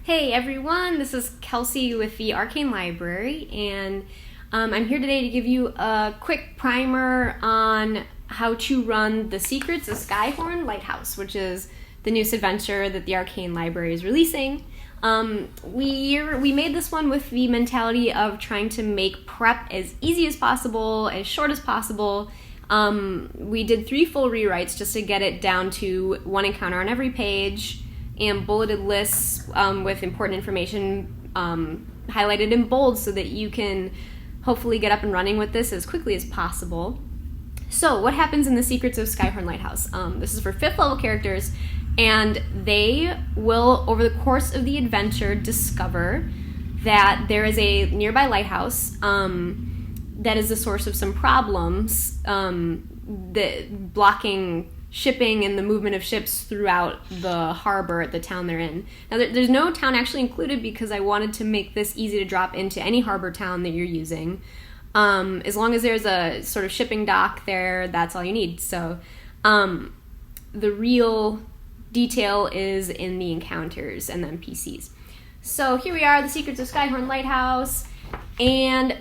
Hey everyone, this is Kelsey with the Arcane Library, and I'm here today to give you a quick primer on how to run the Secrets of Skyhorn Lighthouse, which is the newest adventure that the Arcane Library is releasing. We made this one with the mentality of trying to make prep as easy as possible, as short as possible. We did 3 full rewrites just to get it down to 1 encounter on every page, and bulleted lists with important information highlighted in bold so that you can hopefully get up and running with this as quickly as possible. So what happens in the Secrets of Skyhorn Lighthouse? This is for 5th level characters, and they will, over the course of the adventure, discover that there is a nearby lighthouse that is the source of some problems that blocking shipping and the movement of ships throughout the harbor at the town they're in. Now, there's no town actually included because I wanted to make this easy to drop into any harbor town that you're using. As long as there's a sort of shipping dock there, that's all you need. So the real detail is in the encounters and the NPCs. So here we are, the Secrets of Skyhorn Lighthouse, and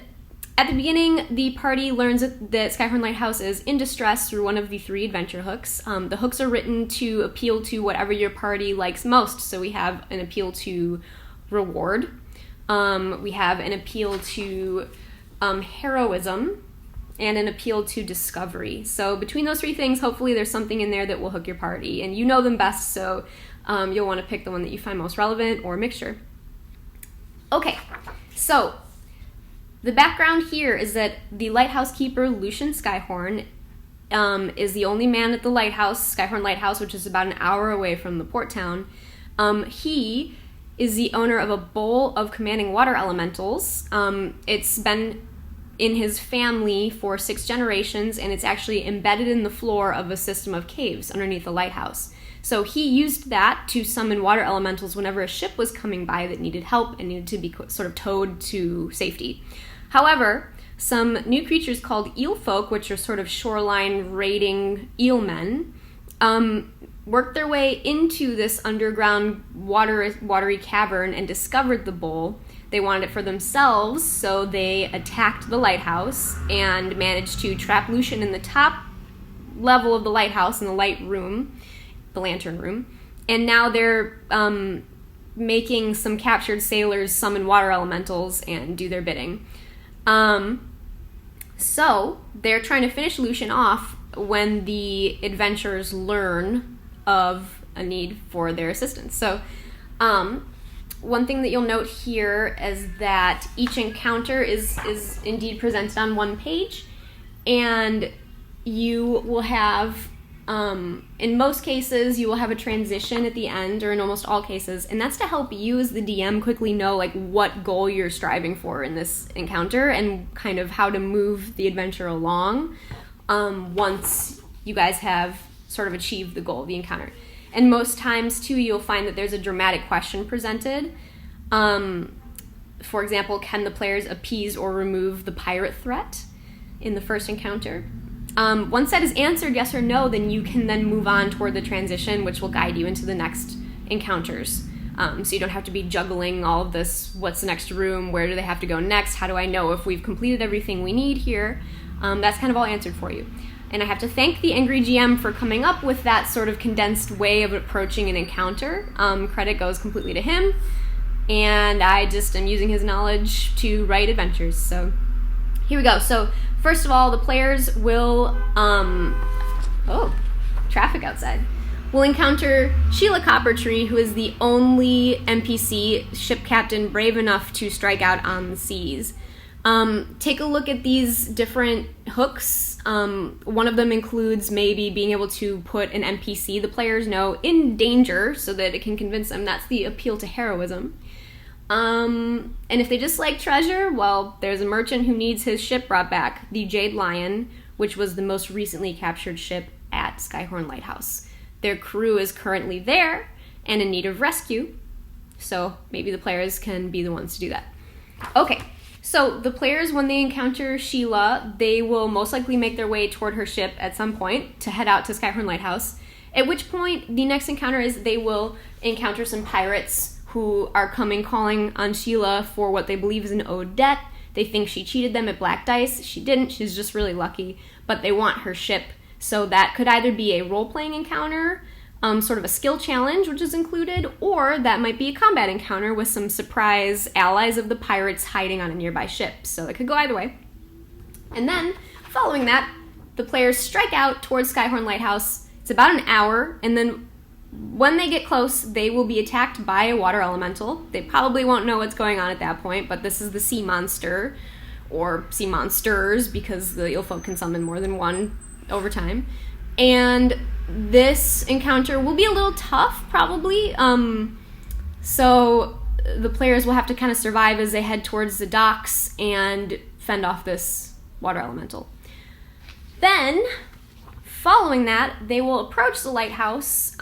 at the beginning, the party learns that Skyhorn Lighthouse is in distress through one of the 3 adventure hooks. The hooks are written to appeal to whatever your party likes most. So we have an appeal to reward. We have an appeal to heroism, and an appeal to discovery. So between those 3 things, hopefully there's something in there that will hook your party. And you know them best, so you'll want to pick the one that you find most relevant or a mixture. Okay, so the background here is that the lighthouse keeper, Lucian Skyhorn, is the only man at the lighthouse, Skyhorn Lighthouse, which is about an hour away from the port town. He is the owner of a bowl of commanding water elementals. It's been in his family for 6 generations, and it's actually embedded in the floor of a system of caves underneath the lighthouse. So he used that to summon water elementals whenever a ship was coming by that needed help and needed to be sort of towed to safety. However, some new creatures called eel folk, which are sort of shoreline raiding eel men, worked their way into this underground watery cavern and discovered the bowl. They wanted it for themselves, so they attacked the lighthouse and managed to trap Lucian in the top level of the lighthouse in the light room, the lantern room, and now they're making some captured sailors summon water elementals and do their bidding. So they're trying to finish Lucian off when the adventurers learn of a need for their assistance. So one thing that you'll note here is that each encounter is indeed presented on 1 page, and you will have in most cases, you will have a transition at the end, or in almost all cases, and that's to help you as the DM quickly know what goal you're striving for in this encounter and kind of how to move the adventure along once you guys have sort of achieved the goal of the encounter. And most times, too, you'll find that there's a dramatic question presented. For example, can the players appease or remove the pirate threat in the first encounter? Once that is answered yes or no, then you can then move on toward the transition, which will guide you into the next encounters. So you don't have to be juggling all of this, what's the next room, where do they have to go next, how do I know if we've completed everything we need here? That's kind of all answered for you. And I have to thank the Angry GM for coming up with that sort of condensed way of approaching an encounter. Credit goes completely to him, and I just am using his knowledge to write adventures. So here we go. So first of all, the players will, traffic outside, will encounter Sheila Coppertree, who is the only NPC ship captain brave enough to strike out on the seas. Take a look at these different hooks. One of them includes maybe being able to put an NPC the players know in danger so that it can convince them. That's the appeal to heroism. And if they just like treasure, well, there's a merchant who needs his ship brought back, the Jade Lion, which was the most recently captured ship at Skyhorn Lighthouse. Their crew is currently there and in need of rescue, so maybe the players can be the ones to do that. Okay, so the players, when they encounter Sheila, they will most likely make their way toward her ship at some point to head out to Skyhorn Lighthouse, at which point the next encounter is they will encounter some pirates who are coming calling on Sheila for what they believe is an owed debt. They think she cheated them at black dice. She didn't. She's just really lucky. But they want her ship. So that could either be a role-playing encounter, sort of a skill challenge, which is included, or that might be a combat encounter with some surprise allies of the pirates hiding on a nearby ship. So it could go either way. And then, following that, the players strike out towards Skyhorn Lighthouse. It's about an hour, and then when they get close, they will be attacked by a water elemental. They probably won't know what's going on at that point, but this is the sea monster, or sea monsters, because the eelfolk can summon more than one over time. And this encounter will be a little tough, probably. So the players will have to kind of survive as they head towards the docks and fend off this water elemental. Then, following that, they will approach the lighthouse.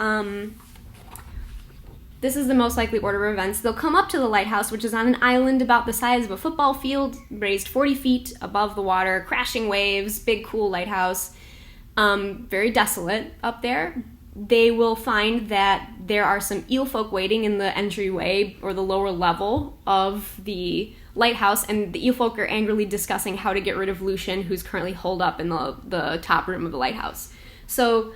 This is the most likely order of events. They'll come up to the lighthouse, which is on an island about the size of a football field, raised 40 feet above the water, crashing waves, big, cool lighthouse. Very desolate up there. They will find that there are some eelfolk waiting in the entryway, or the lower level of the lighthouse, and the eelfolk are angrily discussing how to get rid of Lucian, who's currently holed up in the top room of the lighthouse. So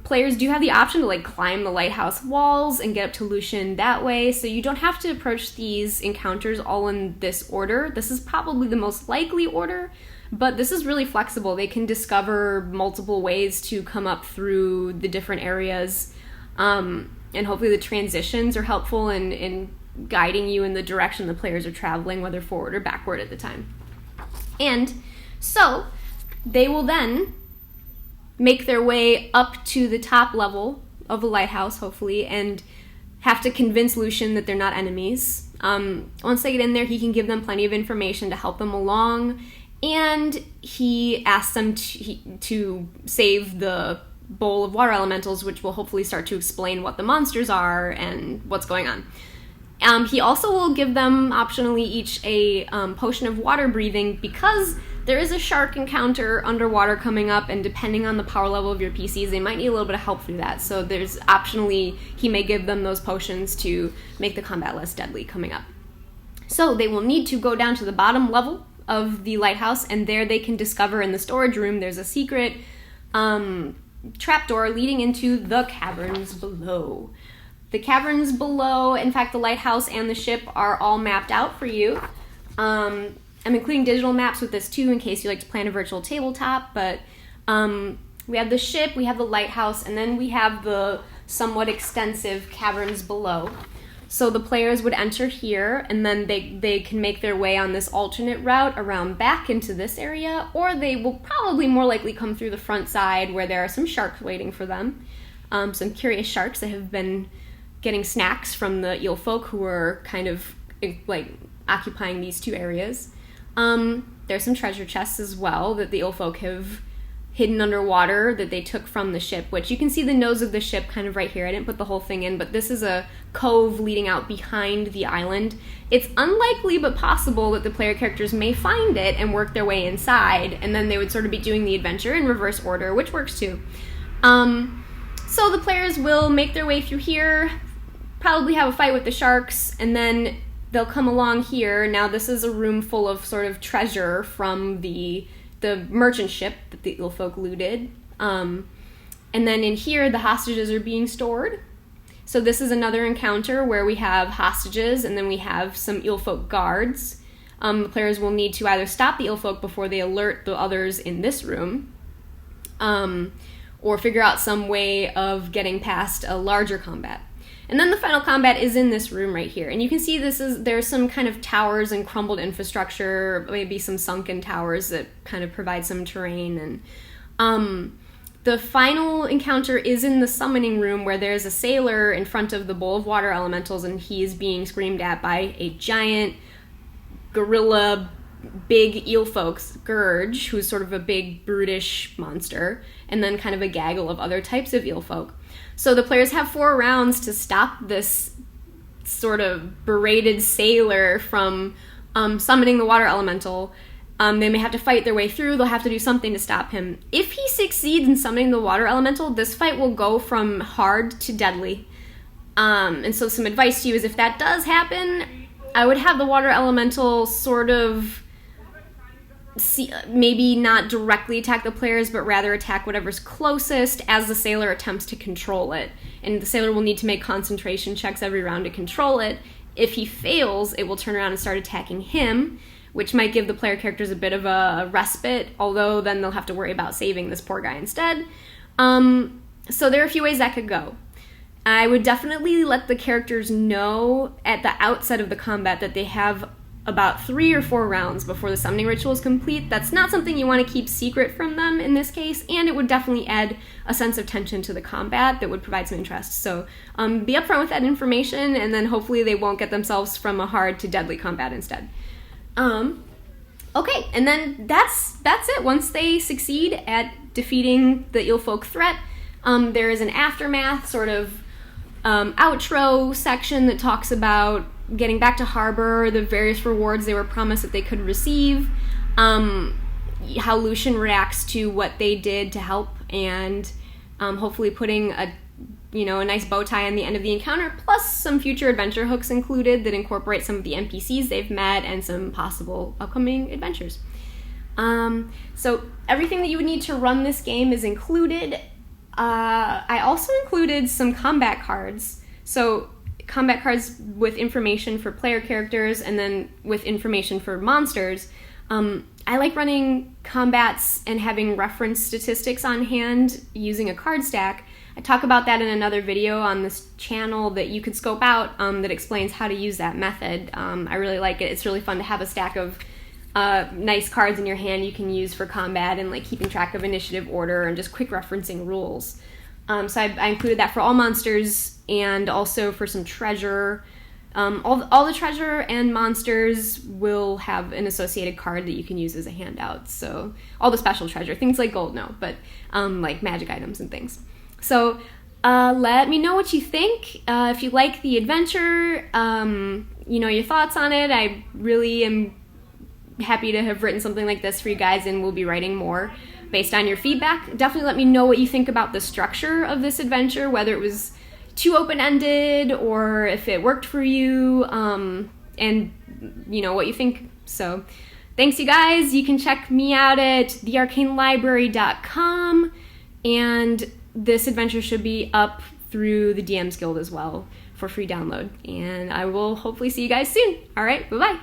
players do have the option to climb the lighthouse walls and get up to Lucian that way, so you don't have to approach these encounters all in this order. This is probably the most likely order, but this is really flexible. They can discover multiple ways to come up through the different areas, and hopefully the transitions are helpful in guiding you in the direction the players are traveling, whether forward or backward at the time. And so they will then make their way up to the top level of the lighthouse, hopefully, and have to convince Lucian that they're not enemies. Once they get in there, he can give them plenty of information to help them along, and he asks them to save the bowl of water elementals, which will hopefully start to explain what the monsters are and what's going on. He also will give them optionally each a potion of water breathing, because there is a shark encounter underwater coming up, and depending on the power level of your PCs, they might need a little bit of help through that. So there's optionally, he may give them those potions to make the combat less deadly coming up. So they will need to go down to the bottom level of the lighthouse, and there they can discover in the storage room there's a secret trapdoor leading into the caverns below. The caverns below, in fact, the lighthouse and the ship are all mapped out for you. I'm including digital maps with this too, in case you like to plan a virtual tabletop, but we have the ship, we have the lighthouse, and then we have the somewhat extensive caverns below. So the players would enter here, and then they can make their way on this alternate route around back into this area, or they will probably more likely come through the front side where there are some sharks waiting for them. Some curious sharks that have been getting snacks from the eelfolk who are kind of occupying these two areas. There's some treasure chests as well that the eelfolk have hidden underwater that they took from the ship, which you can see the nose of the ship kind of right here. I didn't put the whole thing in, but this is a cove leading out behind the island. It's unlikely but possible that the player characters may find it and work their way inside, and then they would sort of be doing the adventure in reverse order, which works too. So the players will make their way through here, probably have a fight with the sharks, and then they'll come along here. Now this is a room full of sort of treasure from the merchant ship that the eelfolk looted. And then in here, the hostages are being stored. So this is another encounter where we have hostages, and then we have some eelfolk guards. The players will need to either stop the eelfolk before they alert the others in this room, or figure out some way of getting past a larger combat. And then the final combat is in this room right here. And you can see there's some kind of towers and crumbled infrastructure, maybe some sunken towers that kind of provide some terrain. And the final encounter is in the summoning room, where there's a sailor in front of the bowl of water elementals, and he is being screamed at by a giant gorilla big eelfolk, Scourge, who's sort of a big brutish monster, and then kind of a gaggle of other types of eelfolk. So the players have 4 rounds to stop this sort of berated sailor from summoning the water elemental. They may have to fight their way through. They'll have to do something to stop him. If he succeeds in summoning the water elemental, this fight will go from hard to deadly. And so some advice to you is if that does happen, I would have the water elemental sort of maybe not directly attack the players, but rather attack whatever's closest as the sailor attempts to control it. And the sailor will need to make concentration checks every round to control it. If he fails, it will turn around and start attacking him, which might give the player characters a bit of a respite, although then they'll have to worry about saving this poor guy instead. So there are a few ways that could go. I would definitely let the characters know at the outset of the combat that they have about 3 or 4 rounds before the summoning ritual is complete. That's not something you want to keep secret from them in this case, and it would definitely add a sense of tension to the combat that would provide some interest. So be upfront with that information, and then hopefully they won't get themselves from a hard to deadly combat instead. Okay, and then that's it. Once they succeed at defeating the Eelfolk threat, there is an aftermath sort of outro section that talks about getting back to harbor, the various rewards they were promised that they could receive, how Lucian reacts to what they did to help, and hopefully putting a nice bow tie on the end of the encounter, plus some future adventure hooks included that incorporate some of the NPCs they've met and some possible upcoming adventures. So everything that you would need to run this game is included. I also included some combat cards. So combat cards with information for player characters and then with information for monsters. I like running combats and having reference statistics on hand using a card stack. I talk about that in another video on this channel that you could scope out that explains how to use that method. I really like it. It's really fun to have a stack of nice cards in your hand you can use for combat and like keeping track of initiative order and just quick referencing rules. So I included that for all monsters and also for some treasure. All the treasure and monsters will have an associated card that you can use as a handout. So all the special treasure, things like gold, no, but like magic items and things. So let me know what you think. If you like the adventure, your thoughts on it. I really am happy to have written something like this for you guys, and we'll be writing more based on your feedback. Definitely let me know what you think about the structure of this adventure, whether it was too open-ended or if it worked for you, and what you think. So thanks, you guys. You can check me out at thearcanelibrary.com, and this adventure should be up through the DMs Guild as well for free download. And I will hopefully see you guys soon. All right, bye-bye.